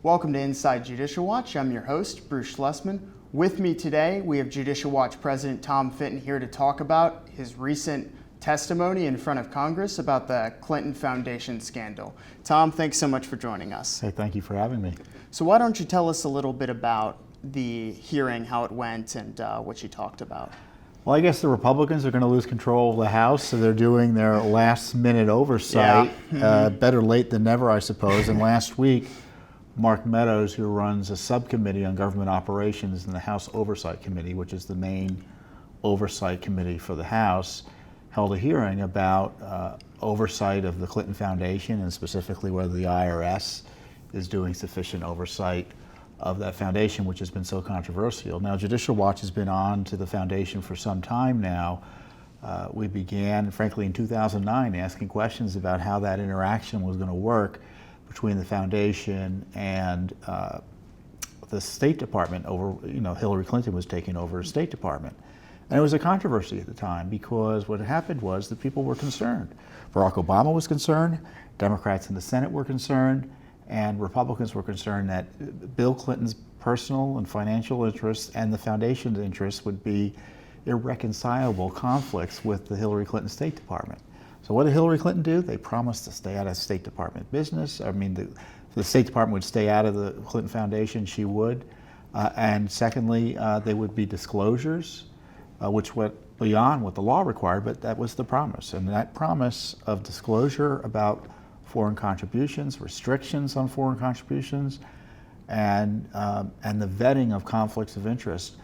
Welcome to Inside Judicial Watch. I'm your host, Bruce Schlesman. With me today, we have Judicial Watch President Tom Fitton here to talk about his recent testimony in front of Congress about the Clinton Foundation scandal. Tom, thanks so much for joining us. Hey, thank you for having me. So why don't you tell us a little bit about the hearing, how it went, and what you talked about? Well, I guess the Republicans are going to lose control of the House, so they're doing their last-minute oversight. Yeah. Better late than never, I suppose. And last week, Mark Meadows, who runs a subcommittee on government operations in the House Oversight Committee, which is the main oversight committee for the House, held a hearing about oversight of the Clinton Foundation and specifically whether the IRS is doing sufficient oversight of that foundation, which has been so controversial. Now, Judicial Watch has been on to the foundation for some time now. We began, frankly, in 2009, asking questions about how that interaction was going to work between the foundation and the State Department over, Hillary Clinton was taking over the State Department. And it was a controversy at the time because what happened was that people were concerned. Barack Obama was concerned, Democrats in the Senate were concerned, and Republicans were concerned that Bill Clinton's personal and financial interests and the foundation's interests would be irreconcilable conflicts with the Hillary Clinton State Department. So what did Hillary Clinton do? They promised to stay out of State Department business. The State Department would stay out of the Clinton Foundation, she would. And secondly, there would be disclosures, which went beyond what the law required, but that was the promise. And that promise of disclosure about foreign contributions, restrictions on foreign contributions, and the vetting of conflicts of interest,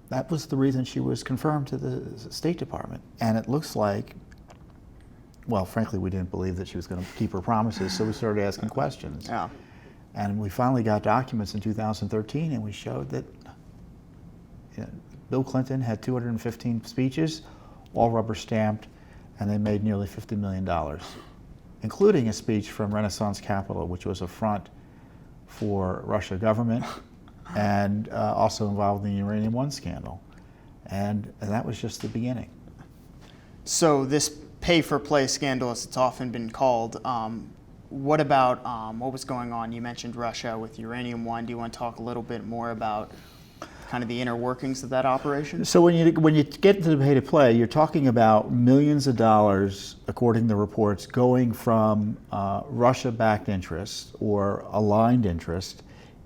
that was the reason she was confirmed to the State Department. And it looks like, well, frankly, we didn't believe that she was going to keep her promises, so we started asking questions. Yeah. And we finally got documents in 2013, and we showed that Bill Clinton had 215 speeches, all rubber stamped, and they made nearly $50 million. Including a speech from Renaissance Capital, which was a front for Russia government and also involved in the Uranium One scandal. And that was just the beginning. So this pay-for-play scandal, as it's often been called, what about what was going on? You mentioned Russia with Uranium One. Do you want to talk a little bit more about kind of the inner workings of that operation? So when you get into the pay-to-play, you're talking about millions of dollars, according to reports, going from Russia-backed interests or aligned interest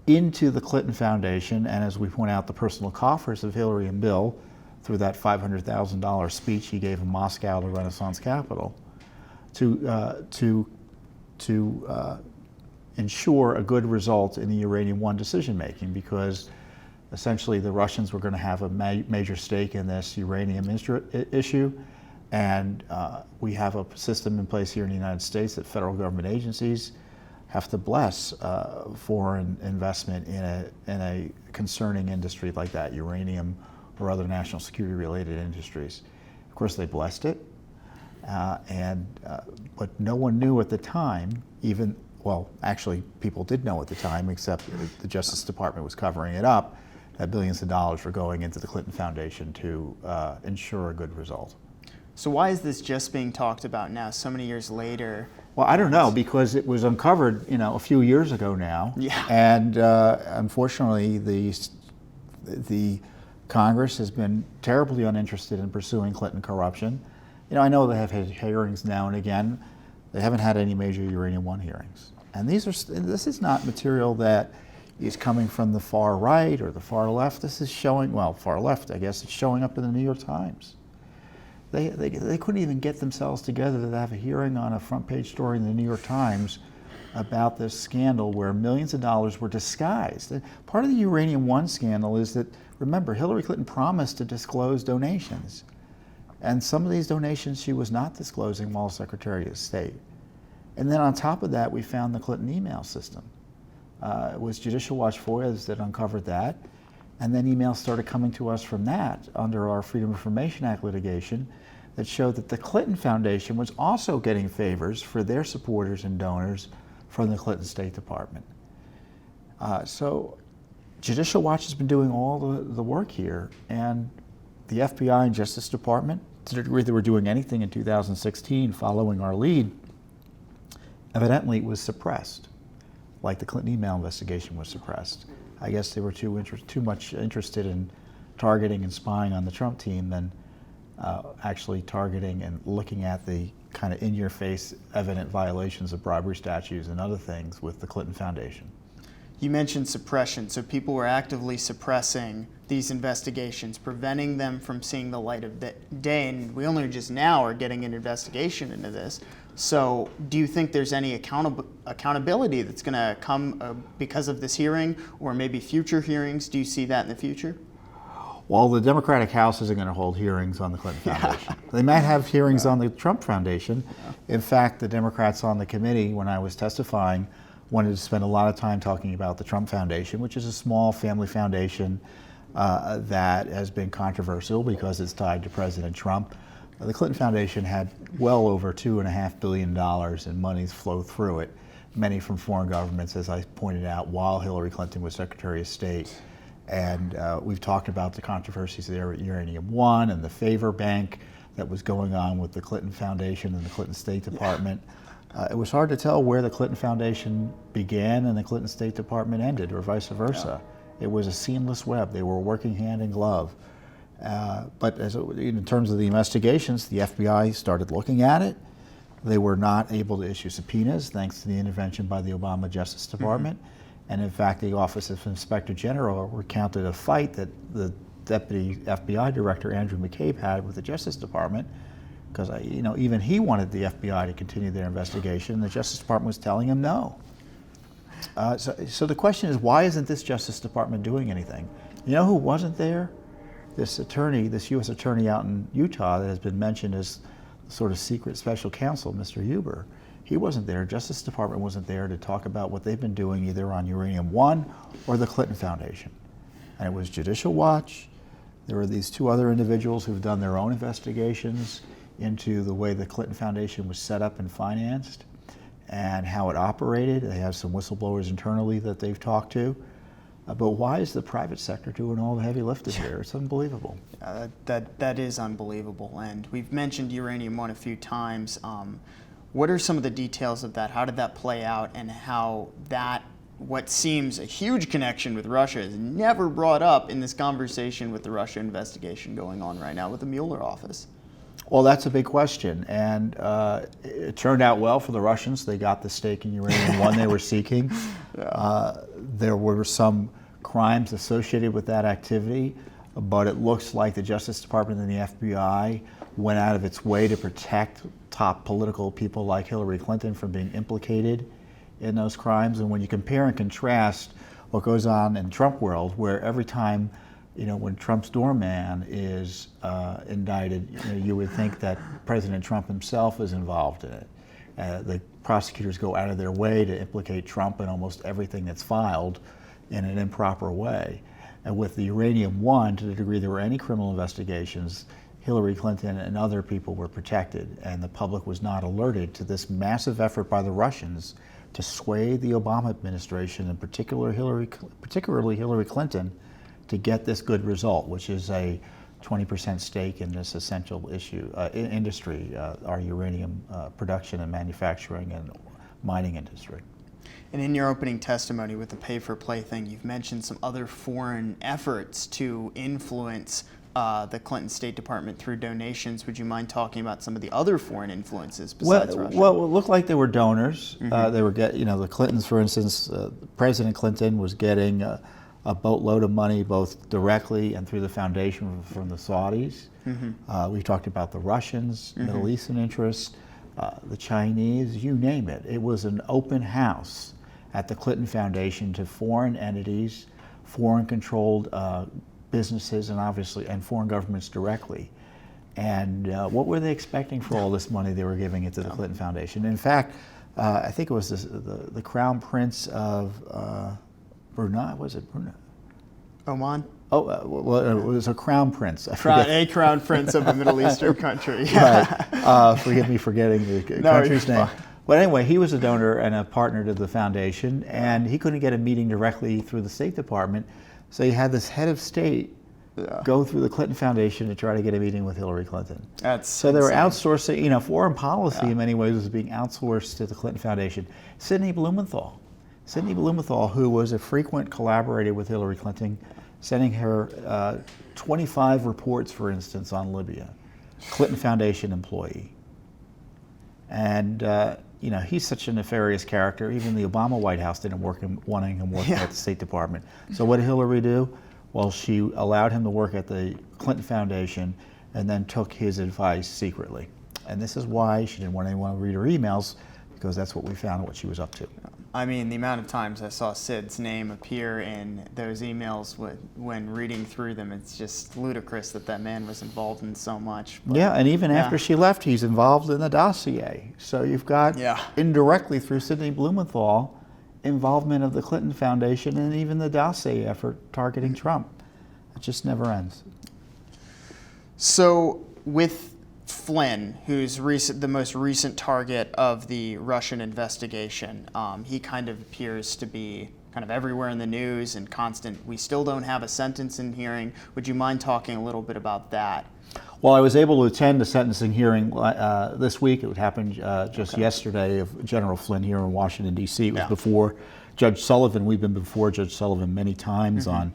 into the Clinton Foundation, and as we point out, the personal coffers of Hillary and Bill through that $500,000 speech he gave in Moscow to Renaissance Capital to ensure a good result in the Uranium One decision-making, because essentially the Russians were going to have a major stake in this uranium issue, and we have a system in place here in the United States that federal government agencies have to bless foreign investment in a concerning industry like that, uranium or other national security related industries. Of course they blessed it, but no one knew at the time, well, actually people did know at the time, except the Justice Department was covering it up, that billions of dollars were going into the Clinton Foundation to ensure a good result. So why is this just being talked about now, so many years later? Well, I don't know, because it was uncovered, a few years ago now. Yeah. And unfortunately, the Congress has been terribly uninterested in pursuing Clinton corruption. I know they have had hearings now and again. They haven't had any major Uranium One hearings. And this is not material that is coming from the far right or the far left. This is far left, I guess, it's showing up in the New York Times. They couldn't even get themselves together to have a hearing on a front page story in the New York Times about this scandal where millions of dollars were disguised. Part of the Uranium One scandal is that, remember, Hillary Clinton promised to disclose donations. And some of these donations she was not disclosing while Secretary of State. And then on top of that, we found the Clinton email system. It was Judicial Watch FOIAs that uncovered that, and then emails started coming to us from that under our Freedom of Information Act litigation that showed that the Clinton Foundation was also getting favors for their supporters and donors from the Clinton State Department. So Judicial Watch has been doing all the work here, and the FBI and Justice Department, to the degree they were doing anything in 2016 following our lead, evidently it was suppressed. like the Clinton email investigation was suppressed. I guess they were too much interested in targeting and spying on the Trump team than actually targeting and looking at the kind of in-your-face evident violations of bribery statutes and other things with the Clinton Foundation. You mentioned suppression, so people were actively suppressing these investigations, preventing them from seeing the light of day, and we only just now are getting an investigation into this. So do you think there's any accountability that's going to come because of this hearing, or maybe future hearings? Do you see that in the future? Well, the Democratic House isn't going to hold hearings on the Clinton Foundation. They might have hearings on the Trump Foundation. In fact, the Democrats on the committee, when I was testifying, wanted to spend a lot of time talking about the Trump Foundation, which is a small family foundation that has been controversial because it's tied to President Trump. The Clinton Foundation had well over $2.5 billion in monies flow through it, many from foreign governments, as I pointed out, while Hillary Clinton was Secretary of State. And we've talked about the controversies there at Uranium One and the favor bank that was going on with the Clinton Foundation and the Clinton State Department. It was hard to tell where the Clinton Foundation began and the Clinton State Department ended, or vice versa. It was a seamless web. They were working hand in glove. But in terms of the investigations, the FBI started looking at it. They were not able to issue subpoenas thanks to the intervention by the Obama Justice Department. And in fact, the Office of Inspector General recounted a fight that the Deputy FBI Director, Andrew McCabe, had with the Justice Department, because even he wanted the FBI to continue their investigation. The Justice Department was telling him no. So the question is, why isn't this Justice Department doing anything? You know who wasn't there? This attorney, this U.S. attorney out in Utah that has been mentioned as sort of secret special counsel, Mr. Huber. He wasn't there. Justice Department wasn't there to talk about what they've been doing either on Uranium One or the Clinton Foundation. And it was Judicial Watch. There were these two other individuals who've done their own investigations into the way the Clinton Foundation was set up and financed and how it operated. They have some whistleblowers internally that they've talked to. But why is the private sector doing all the heavy lifting here? It's unbelievable. That is unbelievable. And we've mentioned Uranium One a few times. What are some of the details of that? How did that play out, and how that, what seems a huge connection with Russia, is never brought up in this conversation with the Russia investigation going on right now with the Mueller office? Well, that's a big question, and it turned out well for the Russians. They got the stake in Uranium One they were seeking. There were some crimes associated with that activity, but it looks like the Justice Department and the FBI went out of its way to protect top political people like Hillary Clinton from being implicated in those crimes. And when you compare and contrast what goes on in Trump world, where every time, when Trump's doorman is indicted, you would think that President Trump himself is involved in it. The prosecutors go out of their way to implicate Trump in almost everything that's filed in an improper way. And with the Uranium One, to the degree there were any criminal investigations, Hillary Clinton and other people were protected, and the public was not alerted to this massive effort by the Russians to sway the Obama administration, and particularly Hillary Clinton, to get this good result, which is a 20% stake in this essential industry, our uranium production and manufacturing and mining industry. And in your opening testimony with the pay-for-play thing, you've mentioned some other foreign efforts to influence the Clinton State Department through donations. Would you mind talking about some of the other foreign influences besides Russia? Well, it looked like they were donors. They were the Clintons, for instance, President Clinton was getting a boatload of money both directly and through the foundation from the Saudis. We talked about the Russians, Middle Eastern interests, the Chinese, you name it. It was an open house at the Clinton Foundation to foreign entities, foreign-controlled businesses, and foreign governments directly. And what were they expecting for all this money they were giving it to the Clinton Foundation? In fact, I think it was the Crown Prince of Brunei, was it Brunei? Oman? Oh, well, it was a crown prince. A crown prince of a Middle Eastern country. Right. Forgive me for getting the country's name. But anyway, he was a donor and a partner to the foundation, and he couldn't get a meeting directly through the State Department, so he had this head of state go through the Clinton Foundation to try to get a meeting with Hillary Clinton. So they were outsourcing, foreign policy in many ways was being outsourced to the Clinton Foundation. Sidney Blumenthal, Sidney Blumenthal, who was a frequent collaborator with Hillary Clinton, sending her 25 reports, for instance, on Libya, Clinton Foundation employee. And he's such a nefarious character. Even the Obama White House didn't want him working at the State Department. So what did Hillary do? Well, she allowed him to work at the Clinton Foundation and then took his advice secretly. And this is why she didn't want anyone to read her emails, because that's what we found, what she was up to. I mean, the amount of times I saw Sid's name appear in those emails when reading through them, it's just ludicrous that man was involved in so much. But, yeah, and even after she left, he's involved in the dossier. So you've got, indirectly through Sidney Blumenthal, involvement of the Clinton Foundation and even the dossier effort targeting Trump. It just never ends. So with Flynn, who's the most recent target of the Russian investigation, he kind of appears to be kind of everywhere in the news and constant. We still don't have a sentencing hearing. Would you mind talking a little bit about that? Well, I was able to attend the sentencing hearing this week. It happened just yesterday of General Flynn here in Washington, D.C. It was before Judge Sullivan. We've been before Judge Sullivan many times on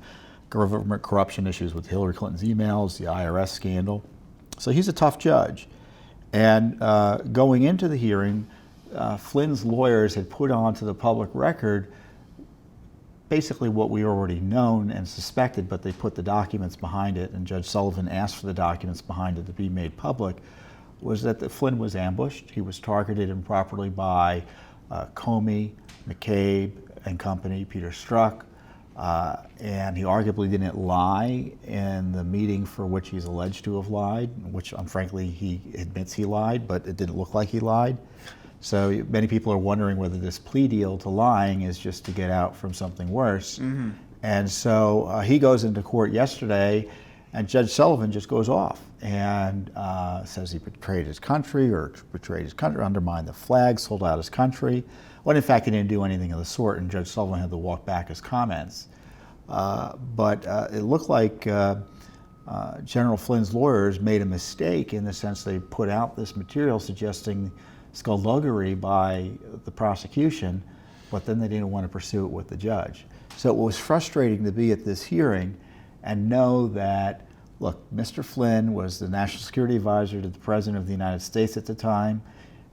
government corruption issues with Hillary Clinton's emails, the IRS scandal. So he's a tough judge. And going into the hearing, Flynn's lawyers had put onto the public record basically what we already known and suspected, but they put the documents behind it, and Judge Sullivan asked for the documents behind it to be made public, was that Flynn was ambushed. He was targeted improperly by Comey, McCabe and company, Peter Strzok, and he arguably didn't lie in the meeting for which he's alleged to have lied, which frankly he admits he lied, but it didn't look like he lied. So many people are wondering whether this plea deal to lying is just to get out from something worse. And so he goes into court yesterday, and Judge Sullivan just goes off and says he betrayed his country, undermined the flag, sold out his country, when in fact he didn't do anything of the sort, and Judge Sullivan had to walk back his comments. But it looked like General Flynn's lawyers made a mistake in the sense they put out this material suggesting skullduggery by the prosecution, but then they didn't want to pursue it with the judge. So it was frustrating to be at this hearing and know that, look, Mr. Flynn was the National Security Advisor to the President of the United States at the time.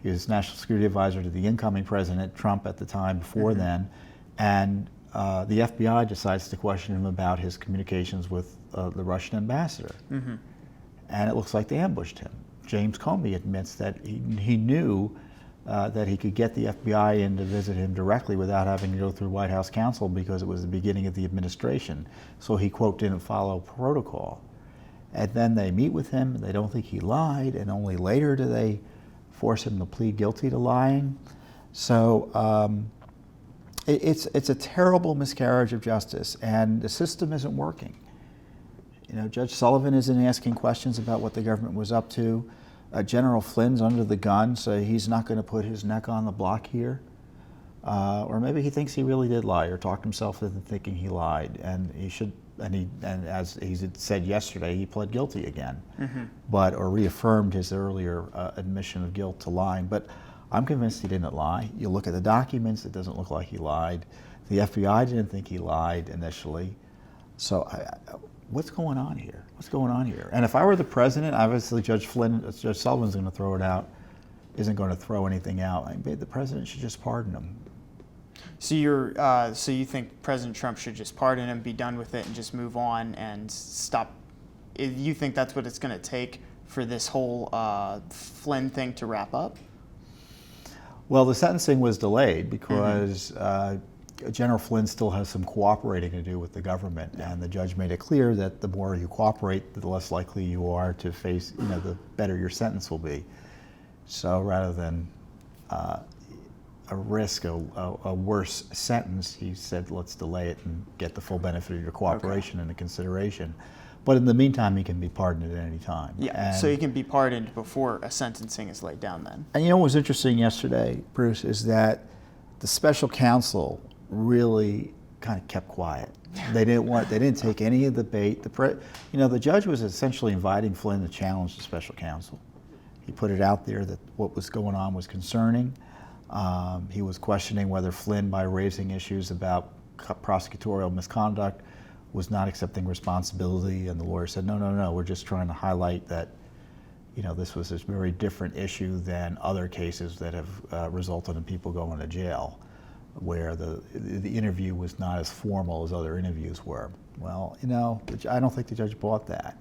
He was National Security Advisor to the incoming President Trump at the time before then. And the FBI decides to question him about his communications with the Russian ambassador. And it looks like they ambushed him. James Comey admits that he knew that he could get the FBI in to visit him directly without having to go through White House counsel because it was the beginning of the administration. So he, quote, didn't follow protocol. And then they meet with him, they don't think he lied, and only later do they force him to plead guilty to lying. So it's a terrible miscarriage of justice, and the system isn't working. You know, Judge Sullivan isn't asking questions about what the government was up to. General Flynn's under the gun, so he's not going to put his neck on the block here. Or maybe he thinks he really did lie, or talked himself into thinking he lied, and he should. And as he said yesterday, he pled guilty again, or reaffirmed his earlier admission of guilt to lying. But I'm convinced he didn't lie. You look at the documents; it doesn't look like he lied. The FBI didn't think he lied initially. So what's going on here? What's going on here? And if I were the president, obviously Judge Sullivan's going to throw it out, isn't going to throw anything out. The president should just pardon him. So you think President Trump should just pardon him, be done with it, and just move on and stop? You think that's what it's going to take for this whole Flynn thing to wrap up? Well, the sentencing was delayed because General Flynn still has some cooperating to do with the government, and the judge made it clear that the more you cooperate, the less likely you are to face, the better your sentence will be. So rather than a risk, a worse sentence, he said, let's delay it and get the full benefit of your cooperation into consideration. But in the meantime, he can be pardoned at any time. Yeah, so he can be pardoned before a sentencing is laid down then. And what was interesting yesterday, Bruce, is that the special counsel really kind of kept quiet. They didn't take any of the bait. The judge was essentially inviting Flynn to challenge the special counsel. He put it out there that what was going on was concerning. He was questioning whether Flynn, by raising issues about prosecutorial misconduct, was not accepting responsibility, and the lawyer said, no, we're just trying to highlight that this was a very different issue than other cases that have resulted in people going to jail, where the interview was not as formal as other interviews were. Well, I don't think the judge bought that.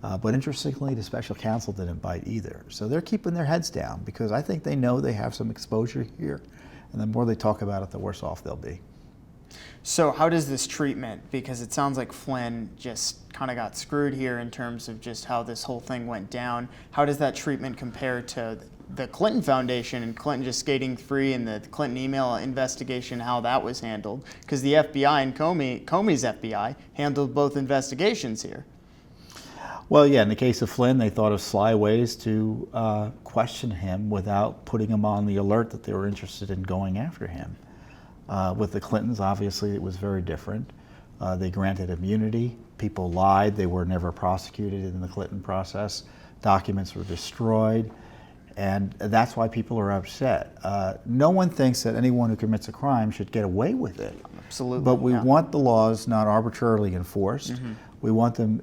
But interestingly, the special counsel didn't bite either. So they're keeping their heads down because I think they know they have some exposure here, and the more they talk about it, the worse off they'll be. So how does this treatment, because it sounds like Flynn just kind of got screwed here in terms of just how this whole thing went down, how does that treatment compare to the Clinton Foundation and Clinton just skating free and the Clinton email investigation, how that was handled? Because the FBI and Comey's FBI handled both investigations here. Well, yeah, in the case of Flynn, they thought of sly ways to question him without putting him on the alert that they were interested in going after him. With the Clintons, obviously, it was very different. They granted immunity. People lied. They were never prosecuted in the Clinton process. Documents were destroyed. And that's why people are upset. No one thinks that anyone who commits a crime should get away with it. Absolutely. But we want the laws not arbitrarily enforced. We want them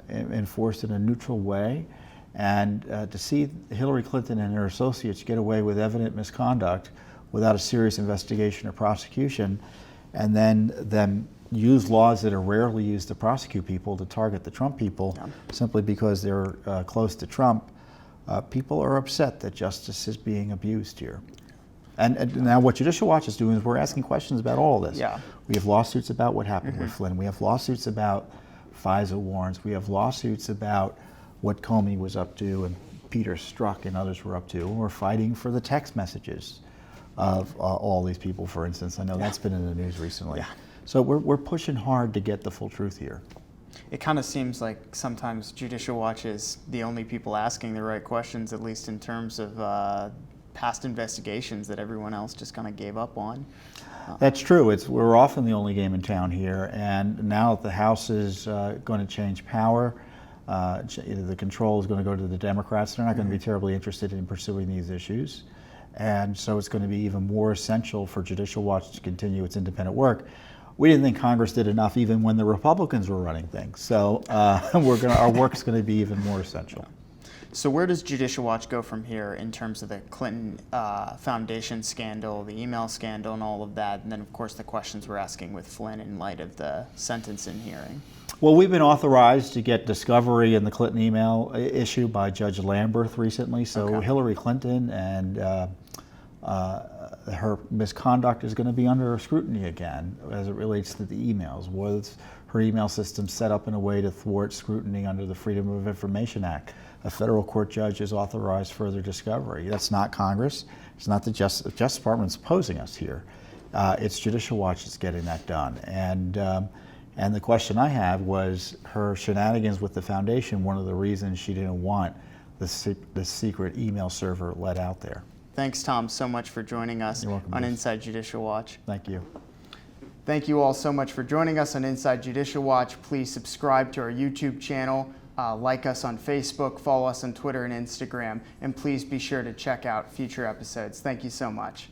enforced in a neutral way. And to see Hillary Clinton and her associates get away with evident misconduct without a serious investigation or prosecution, and then them use laws that are rarely used to prosecute people to target the Trump people simply because they're close to Trump, people are upset that justice is being abused here. And now what Judicial Watch is doing is we're asking questions about all of this. Yeah. We have lawsuits about what happened with Flynn. We have lawsuits about FISA warrants. We have lawsuits about what Comey was up to and Peter Strzok and others were up to. And we're fighting for the text messages of all these people, for instance. I know that's been in the news recently. So we're pushing hard to get the full truth here. It kind of seems like sometimes Judicial Watch is the only people asking the right questions, at least in terms of past investigations that everyone else just kind of gave up on. That's true. We're often the only game in town here, and now that the House is going to change power, the control is going to go to the Democrats. They're not going to be terribly interested in pursuing these issues. And so it's going to be even more essential for Judicial Watch to continue its independent work. We didn't think Congress did enough even when the Republicans were running things. So our work is going to be even more essential. So where does Judicial Watch go from here in terms of the Clinton Foundation scandal, the email scandal, and all of that? And then, of course, the questions we're asking with Flynn in light of the sentencing hearing. Well, we've been authorized to get discovery in the Clinton email issue by Judge Lamberth recently. So Hillary Clinton and her misconduct is going to be under scrutiny again as it relates to the emails. Was her email system set up in a way to thwart scrutiny under the Freedom of Information Act? A federal court judge has authorized further discovery. That's not Congress. It's not the Justice Department's opposing us here. It's Judicial Watch that's getting that done. And the question I had was her shenanigans with the foundation, one of the reasons she didn't want the secret email server let out there. Thanks, Tom, so much for joining us welcome, on Bruce. Inside Judicial Watch. Thank you. Thank you all so much for joining us on Inside Judicial Watch. Please subscribe to our YouTube channel, like us on Facebook, follow us on Twitter and Instagram, and please be sure to check out future episodes. Thank you so much.